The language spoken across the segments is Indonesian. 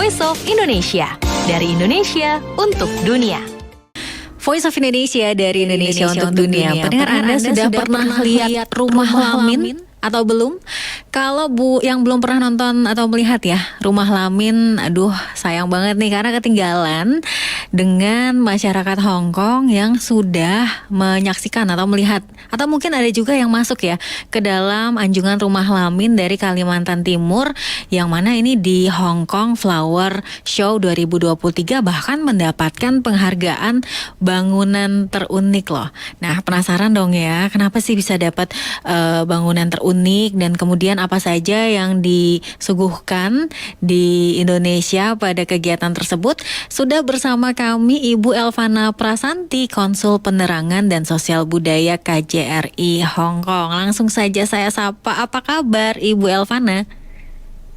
Voice of Indonesia. Dari Indonesia untuk dunia. Voice of Indonesia dari Indonesia untuk dunia. Pendengar, Anda sudah pernah lihat Rumah Lamin atau belum? Kalau yang belum pernah nonton atau melihat ya Rumah Lamin, aduh sayang banget nih karena ketinggalan dengan masyarakat Hong Kong yang sudah menyaksikan atau melihat, atau mungkin ada juga yang masuk ya ke dalam anjungan Rumah Lamin dari Kalimantan Timur, yang mana ini di Hong Kong Flower Show 2023 bahkan mendapatkan penghargaan bangunan terunik loh. Nah, penasaran dong ya, kenapa sih bisa dapat bangunan terunik, dan kemudian apa saja yang disuguhkan di Indonesia pada kegiatan tersebut? Sudah bersama kami Ibu Elvana Prasanti, Konsul Penerangan dan Sosial Budaya KJRI Hong Kong. Langsung saja saya sapa, apa kabar Ibu Elvana?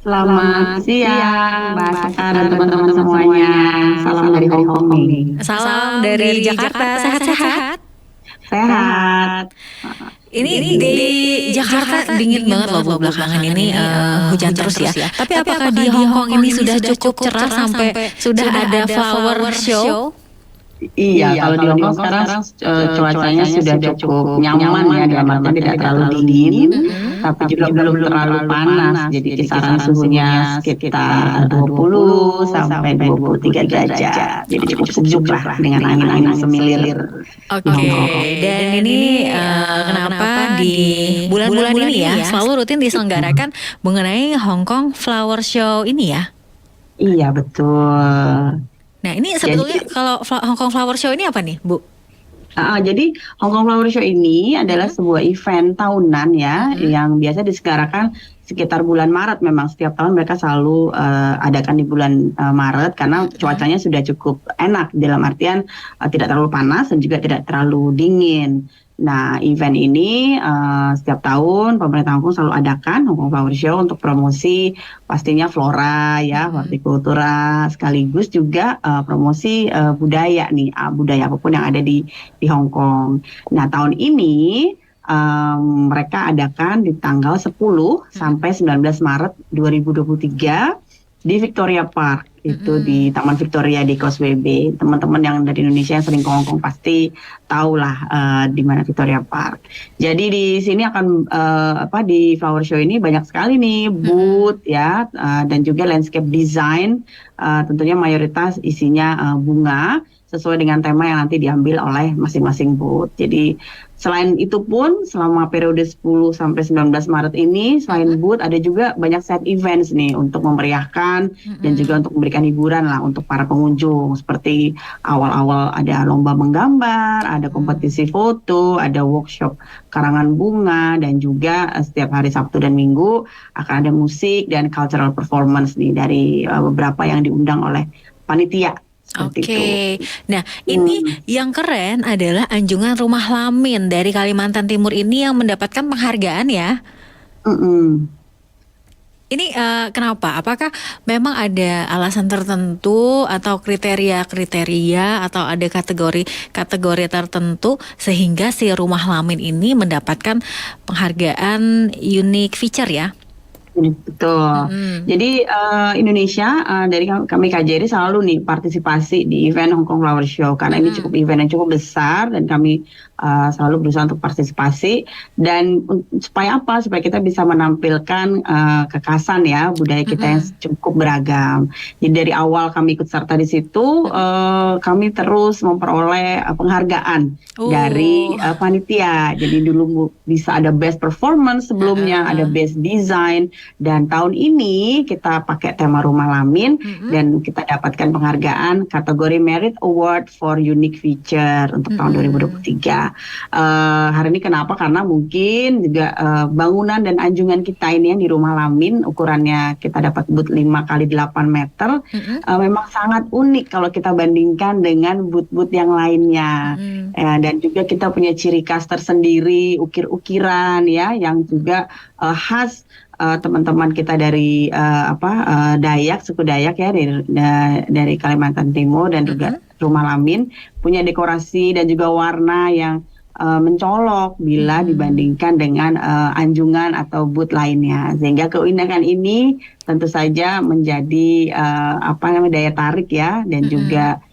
Selamat siang Mbak Saka dan teman-teman semuanya. Salam dari Hong Kong nih. Salam dari Jakarta. Sehat-sehat? Sehat. Ini di Jakarta dingin banget loh belakangan ini, hujan terus ya. Tapi apakah di Hong Kong ini sudah cukup cerah sampai sudah ada flower show? Iya, kalau di Hong Kong sekarang cuacanya sudah cukup nyaman ya, dalam artian tidak terlalu dingin, tapi juga belum terlalu panas. Jadi kisaran suhunya sekitar 20 sampai 23 derajat. Jadi cukup sejuk lah dengan angin-angin semilir. Oke. Dan ini kenapa di bulan-bulan ini ya selalu rutin diselenggarakan mengenai Hong Kong Flower Show ini ya? Iya, betul. Nah, ini sebetulnya kalau Hong Kong Flower Show ini apa nih, Bu? Jadi Hong Kong Flower Show ini adalah sebuah event tahunan ya, yang biasa diselenggarakan sekitar bulan Maret. Memang setiap tahun mereka selalu adakan di bulan Maret karena cuacanya sudah cukup enak, dalam artian tidak terlalu panas dan juga tidak terlalu dingin. Nah, event ini setiap tahun pemerintah Hong Kong selalu adakan Hong Kong Flower Show untuk promosi pastinya flora ya, hortikultura, sekaligus juga promosi budaya nih, budaya apapun yang ada di Hong Kong. Nah, tahun ini mereka adakan di tanggal 10 sampai 19 Maret 2023 di Victoria Park. Itu di Taman Victoria di Causeway Bay. Teman-teman yang dari Indonesia yang sering ke Hong Kong pasti tahulah di mana Victoria Park. Jadi di sini akan di Flower Show ini banyak sekali nih booth ya, dan juga landscape design. Tentunya mayoritas isinya bunga sesuai dengan tema yang nanti diambil oleh masing-masing booth. Jadi selain itu pun selama periode 10 sampai 19 Maret ini, selain booth ada juga banyak side events nih untuk memeriahkan dan juga untuk memberikan hiburan lah untuk para pengunjung. Seperti awal-awal ada lomba menggambar, ada kompetisi foto, ada workshop karangan bunga, dan juga setiap hari Sabtu dan Minggu akan ada musik dan cultural performance nih dari beberapa yang diundang oleh panitia. Oke. Nah, ini yang keren adalah anjungan Rumah Lamin dari Kalimantan Timur ini yang mendapatkan penghargaan ya. Ini kenapa? Apakah memang ada alasan tertentu atau kriteria-kriteria atau ada kategori tertentu sehingga si Rumah Lamin ini mendapatkan penghargaan unique feature ya? Betul. Jadi Indonesia dari kami KJRI selalu nih partisipasi di event Hong Kong Flower Show karena ini cukup event yang cukup besar, dan kami selalu berusaha untuk partisipasi. Dan supaya apa? Supaya kita bisa menampilkan kekhasan ya budaya kita yang cukup beragam. Jadi dari awal kami ikut serta di situ, kami terus memperoleh penghargaan dari panitia. Jadi dulu bisa ada best performance, sebelumnya ada best design. Dan tahun ini kita pakai tema Rumah Lamin dan kita dapatkan penghargaan kategori Merit Award for Unique Feature untuk tahun 2023. Hari ini kenapa? Karena mungkin juga bangunan dan anjungan kita ini yang di Rumah Lamin, ukurannya kita dapat booth 5 kali 8 meter, memang sangat unik kalau kita bandingkan dengan booth-booth yang lainnya. Dan juga kita punya ciri khas tersendiri, ukir-ukiran ya, yang juga khas teman-teman kita dari Dayak, suku Dayak ya, dari Kalimantan Timur, dan juga Rumah Lamin punya dekorasi dan juga warna yang mencolok bila dibandingkan dengan anjungan atau booth lainnya, sehingga keunikan ini tentu saja menjadi daya tarik ya, dan juga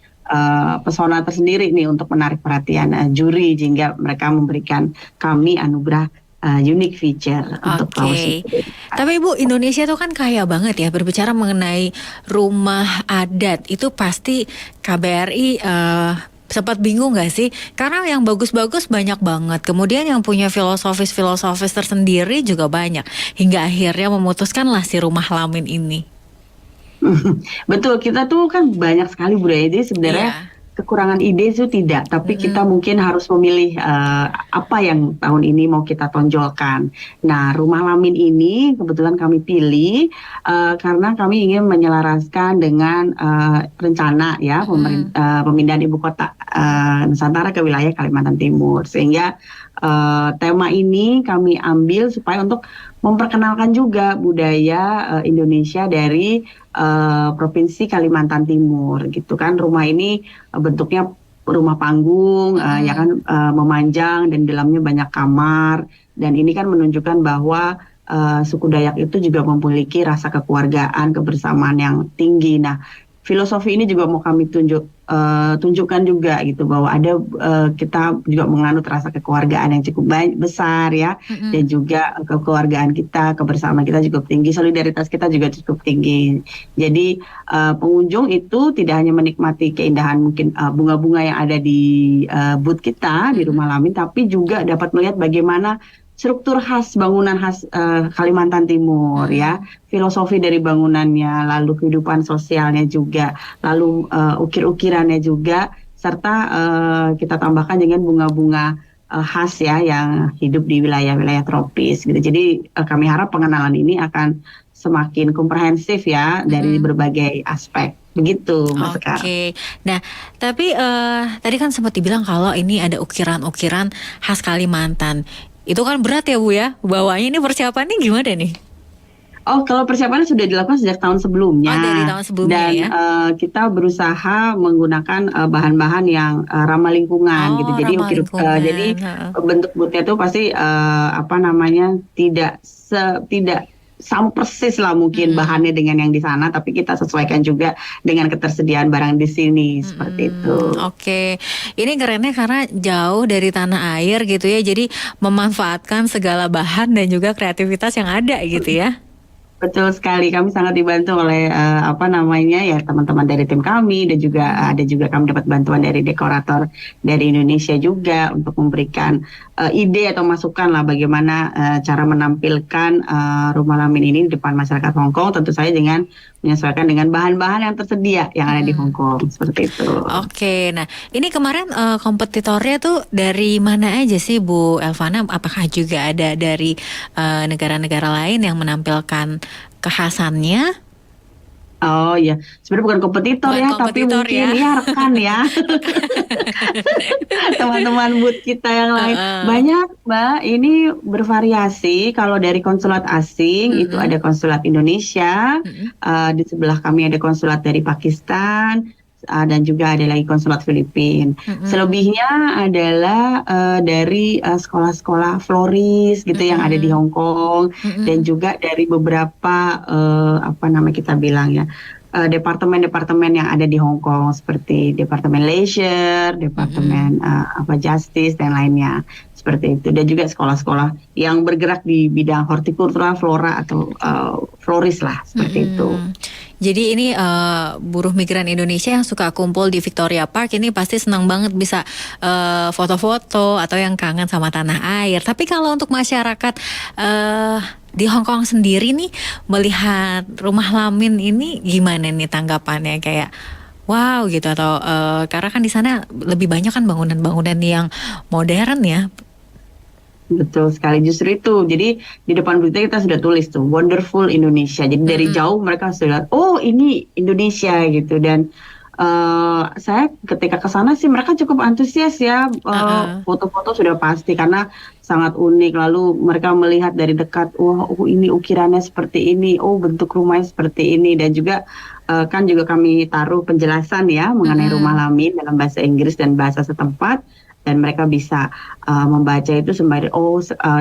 pesona tersendiri nih untuk menarik perhatian juri, sehingga mereka memberikan kami anugerah unique feature untuk Flowers Oke. Today. Tapi Ibu, Indonesia tuh kan kaya banget ya, berbicara mengenai rumah adat itu pasti KBRI sempat bingung gak sih? Karena yang bagus-bagus banyak banget, kemudian yang punya filosofis-filosofis tersendiri juga banyak, hingga akhirnya memutuskanlah si rumah lamin ini. Betul, kita tuh kan banyak sekali budaya, jadi sebenarnya kekurangan ide itu tidak, tapi kita mungkin harus memilih apa yang tahun ini mau kita tonjolkan. Nah, rumah lamin ini kebetulan kami pilih karena kami ingin menyelaraskan dengan rencana ya pemindahan ibu kota Nusantara ke wilayah Kalimantan Timur, sehingga tema ini kami ambil supaya untuk memperkenalkan juga budaya Indonesia dari Provinsi Kalimantan Timur gitu kan. Rumah ini bentuknya rumah panggung ya kan, memanjang dan dalamnya banyak kamar, dan ini kan menunjukkan bahwa suku Dayak itu juga memiliki rasa kekeluargaan, kebersamaan yang tinggi. Nah, filosofi ini juga mau kami tunjukkan juga gitu, bahwa ada kita juga menganut rasa kekeluargaan yang cukup besar ya, dan juga kekeluargaan kita, kebersamaan kita cukup tinggi, solidaritas kita juga cukup tinggi. Jadi pengunjung itu tidak hanya menikmati keindahan mungkin bunga-bunga yang ada di booth kita di rumah lamin, tapi juga dapat melihat bagaimana struktur khas bangunan khas Kalimantan Timur ya, filosofi dari bangunannya, lalu kehidupan sosialnya juga, lalu ukir-ukirannya juga, serta kita tambahkan dengan bunga-bunga khas ya yang hidup di wilayah-wilayah tropis gitu. Jadi kami harap pengenalan ini akan semakin komprehensif ya dari berbagai aspek. Begitu, Mas Sekar. Oke. Nah, tapi tadi kan sempat dibilang kalau ini ada ukiran-ukiran khas Kalimantan. Itu kan berat ya Bu ya, bawanya ini persiapannya gimana nih? Oh, kalau persiapannya sudah dilakukan sejak tahun sebelumnya. Oh, dari tahun sebelumnya dan, ya. Kita berusaha menggunakan bahan-bahan yang ramah lingkungan gitu. Jadi jadi bentuk bootnya itu pasti tidak sama persis lah mungkin bahannya dengan yang di sana, tapi kita sesuaikan juga dengan ketersediaan barang di sini seperti itu. Oke, ini kerennya karena jauh dari tanah air gitu ya, jadi memanfaatkan segala bahan dan juga kreativitas yang ada gitu ya. Betul sekali, kami sangat dibantu oleh teman-teman dari tim kami, dan juga ada juga kami dapat bantuan dari dekorator dari Indonesia juga untuk memberikan ide atau masukan lah bagaimana cara menampilkan rumah lamin ini di depan masyarakat Hong Kong, tentu saja dengan menyesuaikan dengan bahan-bahan yang tersedia yang ada di Hong Kong seperti itu. Oke, nah ini kemarin kompetitornya tuh dari mana aja sih Bu Elvana? Apakah juga ada dari negara-negara lain yang menampilkan kekhasannya? Oh ya, sebenarnya bukan kompetitor tapi mungkin ya rekan ya. Teman-teman booth kita yang lain banyak, Mbak. Ini bervariasi. Kalau dari konsulat asing itu ada konsulat Indonesia, di sebelah kami ada konsulat dari Pakistan, dan juga ada lagi konsulat Filipina. Selebihnya adalah dari sekolah-sekolah floris gitu yang ada di Hong Kong, dan juga dari beberapa departemen-departemen yang ada di Hong Kong, seperti Departemen Leisure, Departemen Justice dan lainnya seperti itu, dan juga sekolah-sekolah yang bergerak di bidang hortikultura, flora atau floris lah seperti itu. Jadi ini buruh migran Indonesia yang suka kumpul di Victoria Park ini pasti senang banget bisa foto-foto atau yang kangen sama tanah air. Tapi kalau untuk masyarakat di Hong Kong sendiri nih melihat rumah lamin ini gimana nih tanggapannya, kayak wow gitu atau karena kan di sana lebih banyak kan bangunan-bangunan yang modern ya. Betul sekali, justru itu. Jadi di depan berita kita sudah tulis tuh Wonderful Indonesia. Jadi dari jauh mereka sudah, oh ini Indonesia gitu. Dan saya ketika ke sana sih mereka cukup antusias ya. Foto-foto sudah pasti karena sangat unik. Lalu mereka melihat dari dekat, wah ini ukirannya seperti ini, oh bentuk rumahnya seperti ini. Dan juga kan juga kami taruh penjelasan ya mengenai rumah lamin dalam bahasa Inggris dan bahasa setempat. dan mereka bisa membaca itu sembari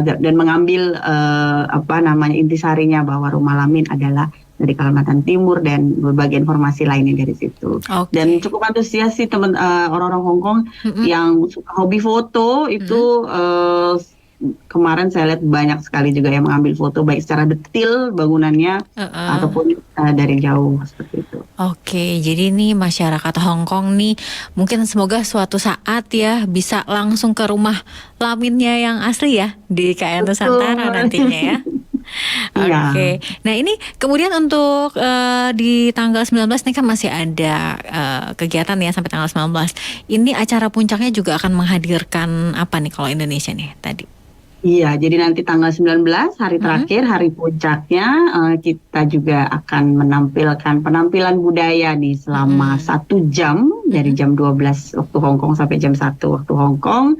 dan mengambil intisarinya bahwa Rumah Lamin adalah dari Kalimantan Timur dan berbagai informasi lainnya dari situ. Oke. Dan cukup antusias sih orang-orang Hong Kong yang suka hobi foto itu. Kemarin saya lihat banyak sekali juga yang mengambil foto baik secara detil bangunannya ataupun dari jauh seperti itu. Oke, jadi nih masyarakat Hong Kong nih mungkin semoga suatu saat ya bisa langsung ke rumah Laminnya yang asli ya di KN Nusantara nantinya ya. Oke. Nah ini kemudian untuk di tanggal 19 ini kan masih ada kegiatan ya sampai tanggal 19. Ini acara puncaknya juga akan menghadirkan apa nih kalau Indonesia nih tadi? Iya, jadi nanti tanggal 19 hari terakhir, hari puncaknya kita juga akan menampilkan penampilan budaya nih selama 1 jam dari jam 12 waktu Hong Kong sampai jam 1 waktu Hong Kong.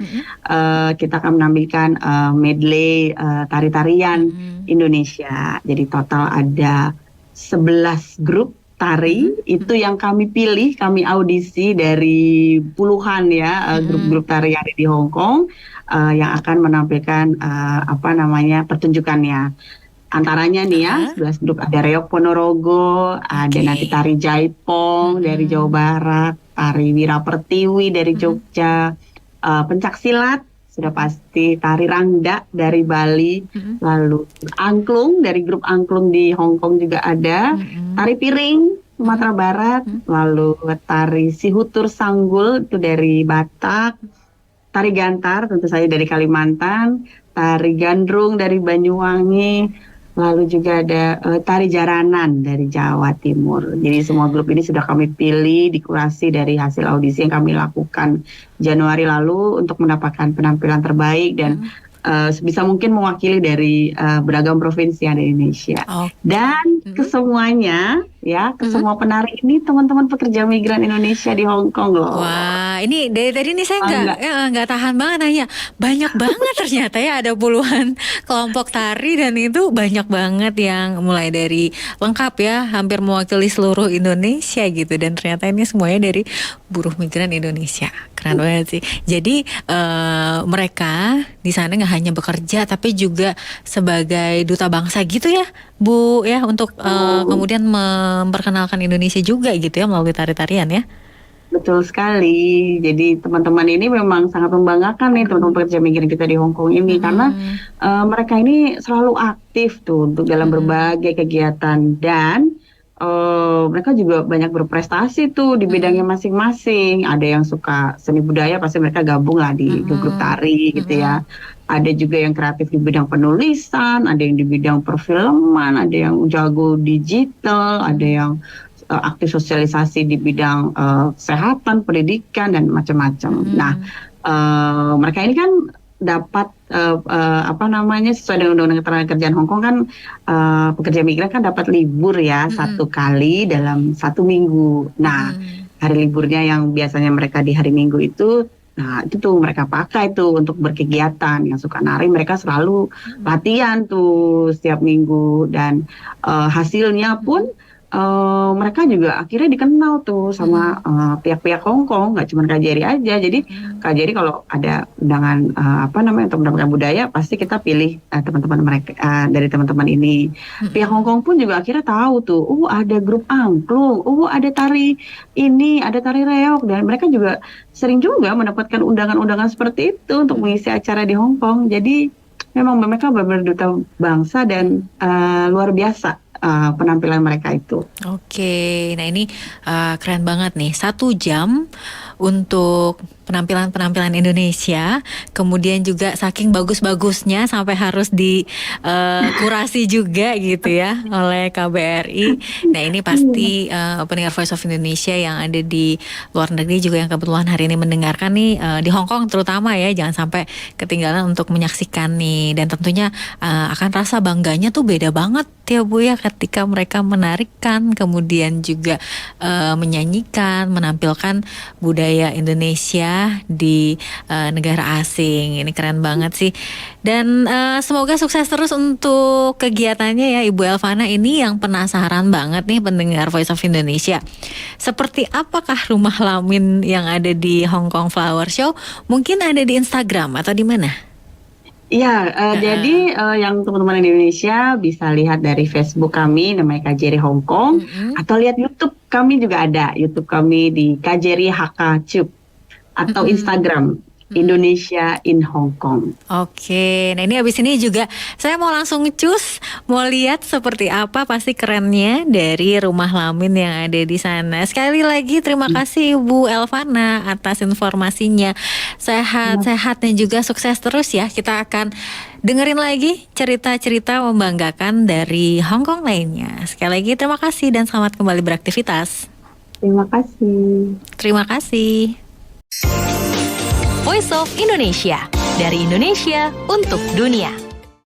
Kita akan menampilkan medley tari-tarian Indonesia. Jadi total ada 11 grup tari itu yang kami pilih, kami audisi dari puluhan ya grup-grup tari yang ada di Hong Kong. Yang akan menampilkan pertunjukannya. Antaranya nih ya, 11 grup ada Reok Ponorogo, ada nanti tari Jaipong dari Jawa Barat, tari Wira Pertiwi dari Jogja, pencak silat sudah pasti, tari Rangda dari Bali, lalu angklung dari grup angklung di Hong Kong juga ada, tari piring Sumatera Barat, lalu tari Sihutur Sanggul itu dari Batak, tari gantar tentu saja dari Kalimantan, tari gandrung dari Banyuwangi, lalu juga ada tari jaranan dari Jawa Timur. Jadi semua grup ini sudah kami pilih, dikurasi dari hasil audisi yang kami lakukan Januari lalu untuk mendapatkan penampilan terbaik dan sebisa mungkin mewakili dari beragam provinsi yang ada di Indonesia. Dan kesemuanya ya, semua penari ini teman-teman pekerja migran Indonesia di Hong Kong loh. Wah, ini dari tadi nih saya nggak tahan banget nanya. Banyak banget ternyata ya, ada puluhan kelompok tari dan itu banyak banget yang mulai dari lengkap ya, hampir mewakili seluruh Indonesia gitu, dan ternyata ini semuanya dari buruh migran Indonesia. Keren banget sih. Jadi mereka di sana nggak hanya bekerja tapi juga sebagai duta bangsa gitu ya, Bu ya, untuk kemudian memperkenalkan Indonesia juga gitu ya melalui tari-tarian ya. Betul sekali. Jadi teman-teman ini memang sangat membanggakan nih teman-teman pekerja migran kita di Hong Kong ini karena mereka ini selalu aktif tuh untuk dalam berbagai kegiatan dan mereka juga banyak berprestasi tuh di bidangnya masing-masing. Ada yang suka seni budaya pasti mereka gabung lah di grup tari gitu ya. Ada juga yang kreatif di bidang penulisan, ada yang di bidang perfilman, ada yang jago digital, ada yang aktif sosialisasi di bidang kesehatan, pendidikan dan macam-macam. Nah, mereka ini kan dapat sesuai dengan Undang-Undang Ketenagakerjaan Hong Kong kan pekerja migran kan dapat libur ya 1 kali dalam 1 minggu. Nah, hari liburnya yang biasanya mereka di hari Minggu itu, nah itu tuh mereka pakai tuh untuk berkegiatan. Yang suka nari mereka selalu latihan tuh setiap minggu dan hasilnya pun mereka juga akhirnya dikenal tuh sama pihak-pihak Hong Kong, nggak cuma KJRI aja. Jadi KJRI kalau ada undangan untuk mendapatkan budaya pasti kita pilih teman-teman mereka dari teman-teman ini. Pihak Hong Kong pun juga akhirnya tahu tuh, ada grup angklung, ada tari ini, ada tari reok, dan mereka juga sering juga mendapatkan undangan-undangan seperti itu untuk mengisi acara di Hong Kong. Jadi memang mereka benar-benar duta bangsa dan luar biasa penampilan mereka itu. Oke, nah ini keren banget nih, 1 jam untuk penampilan-penampilan Indonesia, kemudian juga saking bagus-bagusnya sampai harus dikurasi juga gitu ya oleh KBRI. Nah ini pasti pendengar Voice of Indonesia yang ada di luar negeri juga yang kebetulan hari ini mendengarkan nih di Hong Kong terutama ya, jangan sampai ketinggalan untuk menyaksikan nih, dan tentunya akan rasa bangganya tuh beda banget ya Bu ya ketika mereka menarikan kemudian juga menyanyikan, menampilkan budaya budaya Indonesia di negara asing. Ini keren banget sih. Dan semoga sukses terus untuk kegiatannya ya Ibu Elvana. Ini yang penasaran banget nih pendengar Voice of Indonesia. Seperti apakah rumah lamin yang ada di Hong Kong Flower Show? Mungkin ada di Instagram atau di mana? Iya, jadi yang teman-teman di Indonesia bisa lihat dari Facebook kami namanya KJRI Hong Kong, atau lihat YouTube kami juga ada, YouTube kami di KJRI HK Cube, atau Instagram Indonesia in Hong Kong. Oke, nah ini abis ini juga saya mau langsung cus, mau lihat seperti apa pasti kerennya dari rumah lamin yang ada di sana. Sekali lagi terima kasih Ibu Elvana atas informasinya. Sehat-sehat dan juga sukses terus ya. Kita akan dengerin lagi cerita-cerita membanggakan dari Hong Kong lainnya. Sekali lagi terima kasih dan selamat kembali beraktivitas. Terima kasih. Terima kasih. Voice of Indonesia, dari Indonesia untuk dunia.